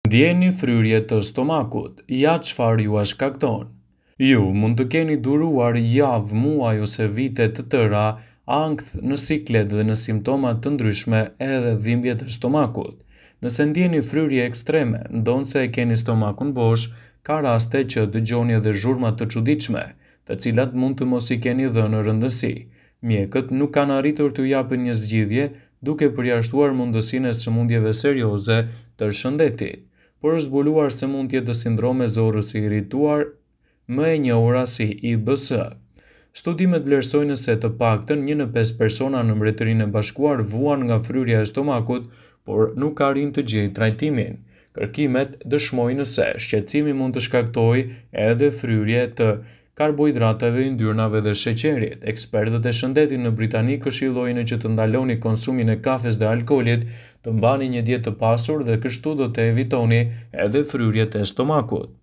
Ndjeni fryrje të stomakut, ja çfarë ju shkakton. Ju mund të keni duruar javë, muaj ose vite të tëra ankth në siklet dhe në simptoma të ndryshme edhe dhimbje të stomakut. Nëse ndjeni fryrje ekstreme, ndonse e keni stomakun bosh, ka raste që dëgjoni edhe zhurma të çuditshme, të cilat mund të mos i keni dhënë rëndësi. Mjekët nuk kanë arritur t'ju japin një zgjidhje duke përjashtuar mundësinë e sëmundjeve serioze të shëndetit, por është zbuluar sëmundje të sindromit zorrës së irrituar, më e njohura si IBS. Studimet vlerësojnë se të paktën 1 në 5 persona në Mbretërinë e Bashkuar vuan nga fryrja e stomakut, por nuk arrin të gjejë trajtimin. Kërkimet dëshmojnë se shqetësimi mund të shkaktojë edhe fryrje të karbohidrateve, yndyrnave dhe sheqerit. Ekspertët e shëndetit në Britani këshillojnë që të ndaloni konsumin e kafes dhe alkoolit, të mbani një dietë të pasur dhe kështu do të evitoni edhe fryrjet e stomakut.